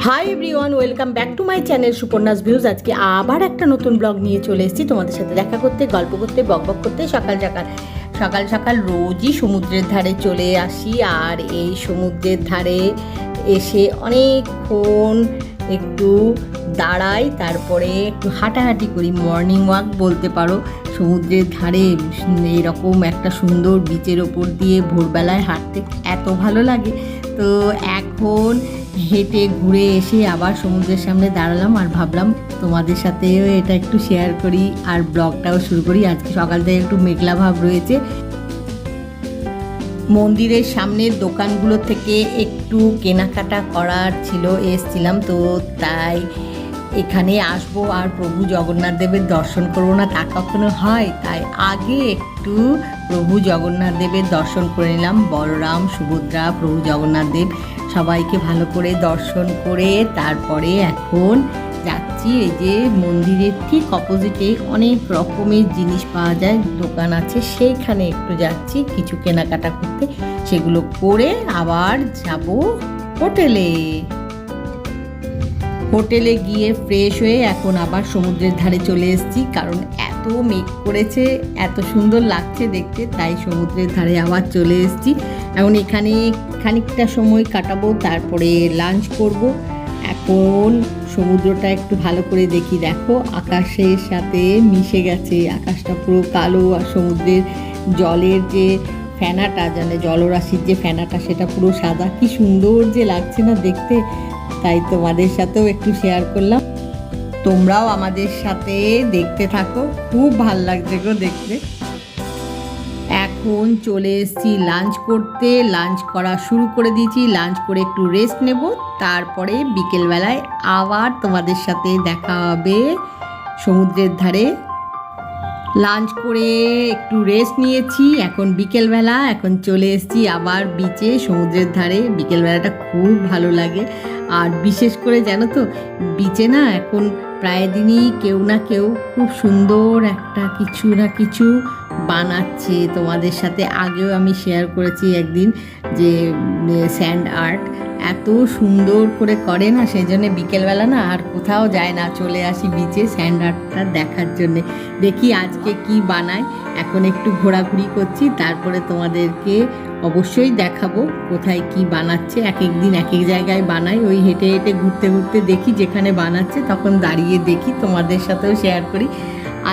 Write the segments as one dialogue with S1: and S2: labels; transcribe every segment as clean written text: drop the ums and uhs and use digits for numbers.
S1: Hi everyone, welcome back to my channel Suparna's views. আজকে আবার একটা নতুন ব্লগ নিয়ে চলে এসেছি তোমাদের সাথে দেখা করতে, গল্প করতে, বকবক করতে। সকাল সকাল রোজই সমুদ্রের ধারে চলে আসি, আর এই সমুদ্রের ধারে এসে অনেকক্ষণ একটু দাঁড়াই, তারপরে একটু হাঁটাহাঁটি করি, মর্নিং ওয়াক বলতে পারো। সমুদ্রের ধারে এরকম একটা সুন্দর বিচের ওপর দিয়ে ভোরবেলায় হাঁটতে এত ভালো লাগে। তো এখন হেঁটে ঘুরে এসে আবার সমুদ্রের সামনে দাঁড়ালাম, আর ভাবলাম তোমাদের সাথেও এটা একটু শেয়ার করি আর ব্লগটাও শুরু করি। আজকে সকাল থেকে একটু মেঘলা ভাব রয়েছে। মন্দিরের সামনের দোকানগুলো থেকে একটু কেনাকাটা করার ছিল, এসছিলাম তো, তাই এখানে আসবো আর প্রভু জগন্নাথ দেবের দর্শন করবো না তা কখনো হয়। তাই আগে একটু প্রভু জগন্নাথ দেবের দর্শন করে নিলাম। বলরাম, সুভদ্রা, প্রভু জগন্নাথ দেব সবাইকে ভালো করে দর্শন করে তারপরে এখন যাচ্ছি। এই যে মন্দিরের ঠিক অপোজিটে অনেক রকমের জিনিস পাওয়া যায়, দোকান আছে, সেইখানে একটু যাচ্ছি কিছু কেনাকাটা করতে। সেগুলো করে আবার যাব হোটেলে গিয়ে ফ্রেশ হয়ে এখন আবার সমুদ্রের ধারে চলে এসেছি, কারণ এত মেঘ করেছে, এত সুন্দর লাগছে দেখতে, তাই সমুদ্রের ধারে আবার চলে এসেছি। এখন এখানে খানিকটা সময় কাটাবো, তারপরে লাঞ্চ করব। এখন সমুদ্রটা একটু ভালো করে দেখি, দেখো আকাশের সাথে মিশে গেছে, আকাশটা পুরো কালো, আর সমুদ্রের জলের যে ফেনাটা, মানে জলরাশির যে ফেনাটা, সেটা পুরো সাদা। কি সুন্দর যে লাগছে না দেখতে, তাই তোমাদের সাথেও একটু শেয়ার করলাম। তোমরাও আমাদের সাথে দেখতে থাকো, খুব ভাল লাগছে গো দেখতে। এখন চলে এসেছি লাঞ্চ করতে, লাঞ্চ করা শুরু করে দিয়েছি। লাঞ্চ করে একটু রেস্ট নেব, তারপরে বিকেলবেলায় আবার তোমাদের সাথে দেখা হবে সমুদ্রের ধারে। লাঞ্চ করে একটু রেস্ট নিয়েছি, এখন বিকেলবেলা, এখন চলে এসেছি আবার বিচে, সমুদ্রের ধারে। বিকেলবেলাটা খুব ভালো লাগে, আর বিশেষ করে জানো তো, বিচে না এখন প্রায় দিনই কেউ না কেউ খুব সুন্দর একটা কিছু না কিছু বানাচ্ছে। তোমাদের সাথে আগেও আমি শেয়ার করেছি একদিন, যে স্যান্ড আর্ট এত সুন্দর করে করে না, সেই জন্যে বিকেলবেলা না আর কোথাও যায় না, চলে আসি বিচে স্যান্ড আর্টটা দেখার জন্যে। দেখি আজকে কি বানায়। এখন একটু ঘোরাঘুরি করছি, তারপরে তোমাদেরকে অবশ্যই দেখাবো কোথায় কি বানাচ্ছে। এক এক দিন এক এক জায়গায় বানাই, ওই হেঁটে হেঁটে ঘুরতে ঘুরতে দেখি যেখানে বানাচ্ছে, তখন দাঁড়িয়ে দেখি, তোমাদের সাথেও শেয়ার করি।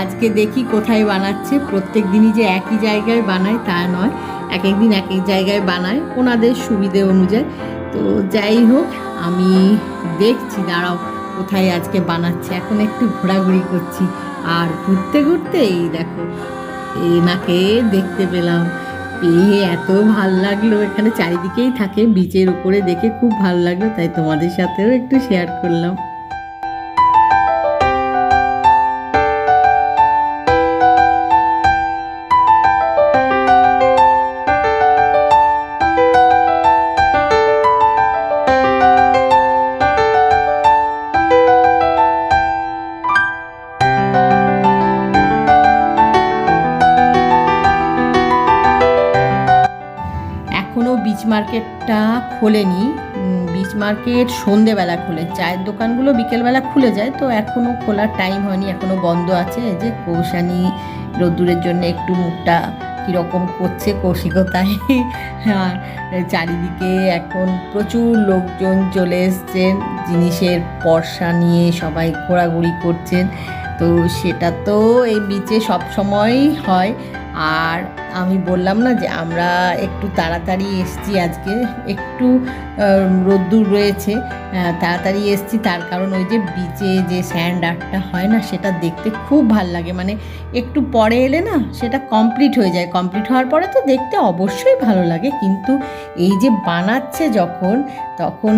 S1: আজকে দেখি কোথায় বানাচ্ছে। প্রত্যেক দিনই যে একই জায়গায় বানায় তা নয়, এক এক দিন এক এক জায়গায় বানায় ওনাদের সুবিধে অনুযায়ী। তো যাই হোক, আমি দেখছি, দাঁড়াও কোথায় আজকে বানাচ্ছে। এখন একটু ঘোরাঘুরি করছি, আর ঘুরতে ঘুরতে এই দেখো এনাকে দেখতে পেলাম, পেয়ে এত ভাল লাগলো। এখানে চারিদিকেই থাকে, বিচের উপরে দেখে খুব ভাল লাগলো, তাই তোমাদের সাথেও একটু শেয়ার করলাম। এখনও বিচ মার্কেটটা খোলেনি, বিচ মার্কেট সন্ধেবেলা খোলে, চায়ের দোকানগুলো বিকেলবেলা খুলে যায়, তো এখনও খোলার টাইম হয়নি, এখনও বন্ধ আছে। এই যে কৌশানি রোদ্দুরের জন্য একটু মুখটা কীরকম করছে কৌশিকতায়। আর চারিদিকে এখন প্রচুর লোকজন চলে এসছেন, জিনিসের পরশা নিয়ে সবাই ঘোরাঘুরি করছেন। তো সেটা তো এই বিচে সব সময়ই হয়। আর আমি বললাম না যে আমরা একটু তাড়াতাড়ি এসেছি, আজকে একটু রোদ্দুর রয়েছে, তাড়াতাড়ি এসেছি, তার কারণ ওই যে বিচে যে স্যান্ড আর্টটা হয় না, সেটা দেখতে খুব ভাল লাগে। মানে একটু পরে এলে না সেটা কমপ্লিট হয়ে যায়, কমপ্লিট হওয়ার পরে তো দেখতে অবশ্যই ভালো লাগে, কিন্তু এই যে বানাচ্ছে যখন, তখন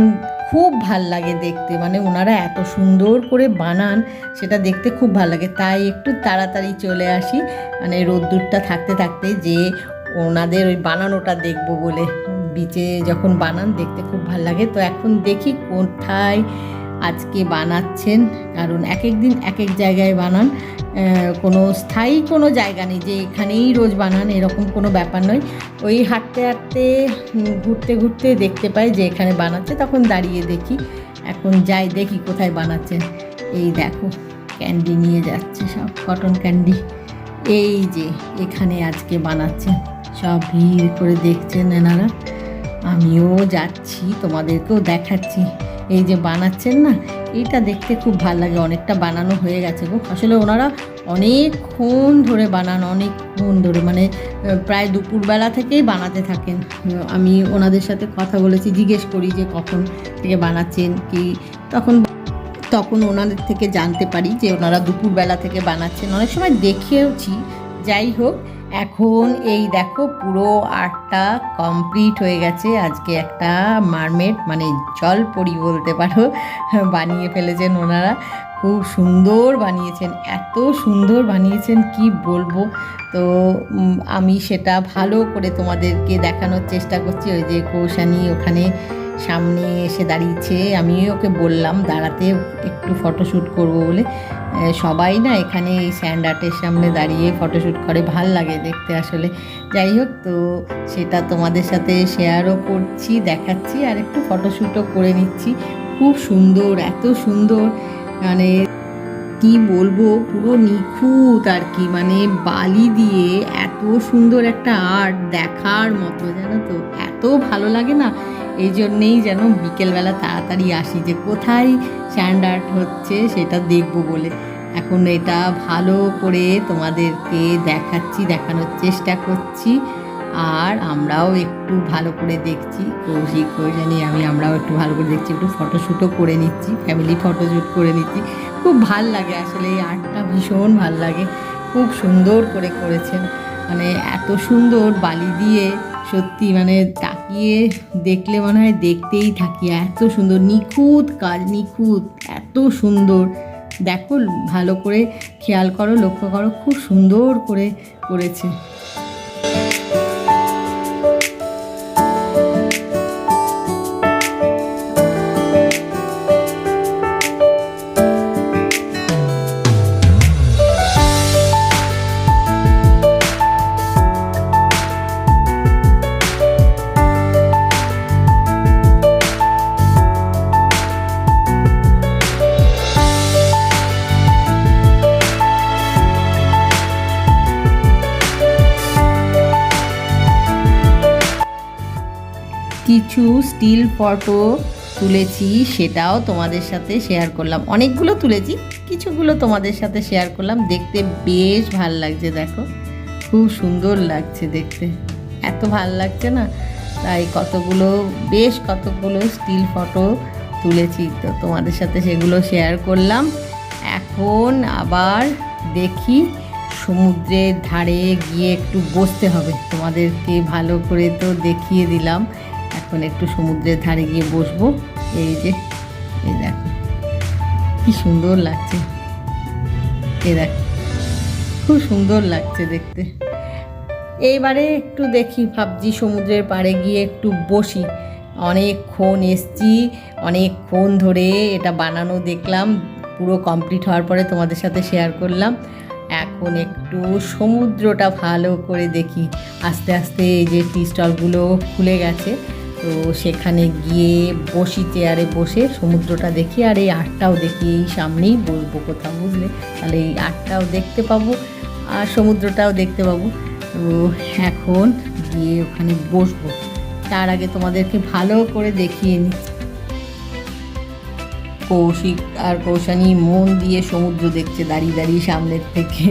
S1: খুব ভাল লাগে দেখতে। মানে ওনারা এত সুন্দর করে বানান, সেটা দেখতে খুব ভাল লাগে। তাই একটু তাড়াতাড়ি চলে আসি, মানে রোদ্দুরটা থাকতে থাকতে, যে ওনাদের ওই বানানোটা দেখবো বলে। বিচে যখন বানান দেখতে খুব ভাল লাগে। তো এখন দেখি কোথায় আজকে বানাচ্ছেন, কারণ এক এক দিন এক এক জায়গায় বানান, কোনো স্থায়ী কোনো জায়গা নেই যে এখানেই রোজ বানান, এরকম কোনো ব্যাপার নয়। ওই হাঁটতে হাঁটতে ঘুরতে ঘুরতে দেখতে পাই যে এখানে বানাচ্ছে, তখন দাঁড়িয়ে দেখি। এখন যাই দেখি কোথায় বানাচ্ছেন। এই দেখো ক্যান্ডি নিয়ে যাচ্ছে, সব কটন ক্যান্ডি। এই যে এখানে আজকে বানাচ্ছেন, সব ভিড় করে দেখছেন এনারা। আমিও যাচ্ছি, তোমাদেরকেও দেখাচ্ছি। এই যে বানাচ্ছেন না, এইটা দেখতে খুব ভালো লাগে। অনেকটা বানানো হয়ে গেছে গো। আসলে ওনারা অনেকক্ষণ ধরে বানান, অনেকক্ষণ ধরে, মানে প্রায় দুপুরবেলা থেকেই বানাতে থাকেন। আমি ওনাদের সাথে কথা বলেছি, জিজ্ঞেস করি যে কখন থেকে বানাচ্ছেন কি, তখন ওনাদের থেকে জানতে পারি যে ওনারা দুপুরবেলা থেকে বানাচ্ছেন। অনেক সময় দেখেওছি। যাই হোক, এখন এই দেখো পুরো আর্টটা কমপ্লিট হয়ে গেছে। আজকে একটা মারমেড, মানে জলপরি বলতে পারো, বানিয়ে ফেলেছেন ওনারা। খুব সুন্দর বানিয়েছেন, এত সুন্দর বানিয়েছেন কি বলবো। তো আমি সেটা ভালো করে তোমাদেরকে দেখানোর চেষ্টা করছি। ওই যে কৌশানী ওখানে সামনে এসে দাঁড়িয়েছে, আমি ওকে বললাম দাঁড়াতে, একটু ফটোশ্যুট করবো বলে। সবাই না এখানে এই স্যান্ড আর্টের সামনে দাঁড়িয়ে ফটোশ্যুট করে, ভাল লাগে দেখতে আসলে। যাই হোক, তো সেটা তোমাদের সাথে শেয়ারও করছি, দেখাচ্ছি, আর একটু ফটোশ্যুটও করে নিচ্ছি। খুব সুন্দর, এত সুন্দর, মানে কি বলবো, পুরো নিখুঁত আর কি। মানে বালি দিয়ে এত সুন্দর একটা আর্ট দেখার মতো, জানো তো, এত ভালো লাগে না। এই জন্যেই যেন বিকেলবেলা তাড়াতাড়ি আসি, যে কোথায় স্যান্ড আর্ট হচ্ছে সেটা দেখবো বলে। এখন এটা ভালো করে তোমাদেরকে দেখাচ্ছি, দেখানোর চেষ্টা করছি। আর আমরাও একটু ভালো করে দেখছি, কৌশিক, কৌশানী, আমরাও একটু ভালো করে দেখছি, একটু ফটোশ্যুটও করে নিচ্ছি, ফ্যামিলি ফটোশ্যুট করে নিচ্ছি। খুব ভাল লাগে আসলে, এই আর্টটা ভীষণ ভাল লাগে। খুব সুন্দর করে করেছেন, মানে এত সুন্দর বালি দিয়ে, সত্যি মানে তাকিয়ে দেখলে মনে হয় দেখতেই থাকি। এত সুন্দর নিখুঁত কাজ, নিখুঁত, এত সুন্দর। দেখো ভালো করে খেয়াল করো, লক্ষ্য করো, খুব সুন্দর করে করেছে। কিছু স্টিল ফটো তুলেছি, সেটাও তোমাদের সাথে শেয়ার করলাম। অনেকগুলো তুলেছি, কিছুগুলো তোমাদের সাথে শেয়ার করলাম। দেখতে বেশ ভাল লাগছে, দেখো খুব সুন্দর লাগছে দেখতে, এত ভাল লাগছে না। তাই বেশ কতগুলো স্টিল ফটো তুলেছি, তো তোমাদের সাথে সেগুলো শেয়ার করলাম। এখন আবার দেখি সমুদ্রের ধারে গিয়ে একটু বসতে হবে। তোমাদেরকে ভালো করে তো দেখিয়ে দিলাম, এখন একটু সমুদ্রের ধারে গিয়ে বসবো। এই যে, এই দেখো কি সুন্দর লাগছে, এই দেখো খুব সুন্দর লাগছে দেখতে। এইবারে একটু দেখি, ভাবছি সমুদ্রের পাড়ে গিয়ে একটু বসি। অনেকক্ষণ এসছি, অনেকক্ষণ ধরে এটা বানানো দেখলাম, পুরো কমপ্লিট হওয়ার পরে তোমাদের সাথে শেয়ার করলাম। এখন একটু সমুদ্রটা ভালো করে দেখি। আস্তে আস্তে এই যে টি স্টলগুলো খুলে গেছে, তো সেখানে গিয়ে বসি, চেয়ারে বসে সমুদ্রটা দেখি, আর এই আর্টটাও দেখি। এই সামনেই বসবো কোথাও, বুঝলে, তাহলে এই আর্টটাও দেখতে পাবো আর সমুদ্রটাও দেখতে পাবো। তো এখন গিয়ে ওখানে বসবো, তার আগে তোমাদেরকে ভালো করে দেখিয়ে নিই। কৌশিক আর কৌশানী মন দিয়ে সমুদ্র দেখছে দাঁড়িয়ে দাঁড়িয়ে সামনের থেকে।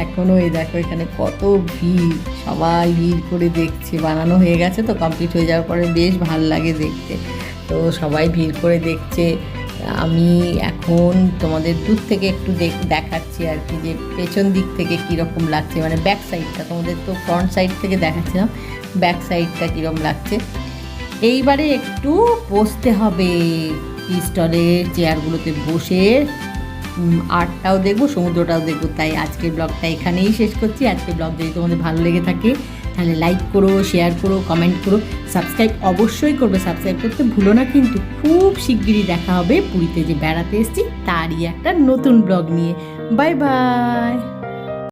S1: এখনও এই দেখো এখানে কত ভিড়, সবাই ভিড় করে দেখছে। বানানো হয়ে গেছে তো, কমপ্লিট হয়ে যাওয়ার পরে বেশ ভাল লাগে দেখতে, তো সবাই ভিড় করে দেখছে। আমি এখন তোমাদের দূর থেকে একটু দেখাচ্ছি আর কি, যে পেছন দিক থেকে কীরকম লাগছে, মানে ব্যাক সাইডটা। তোমাদের তো ফ্রন্ট সাইড থেকে দেখাচ্ছিলাম, ব্যাক সাইডটা কীরকম লাগছে। এইবারে একটু বসতে হবে টি স্টলের চেয়ারগুলোতে বসে, আর্টটাও দেখবো, সমুদ্রটাও দেখবো। তাই আজকের ব্লগটা এখানেই শেষ করছি। আজকের ব্লগ যদি তোমাদের ভালো লেগে থাকে তাহলে লাইক করো, শেয়ার করো, কমেন্ট করো, সাবস্ক্রাইব অবশ্যই করবে। সাবস্ক্রাইব করতে ভুলো না কিন্তু। খুব শিগগিরই দেখা হবে পুরীতে যে বেড়াতে এসেছি তারই একটা নতুন ব্লগ নিয়ে। Bye bye.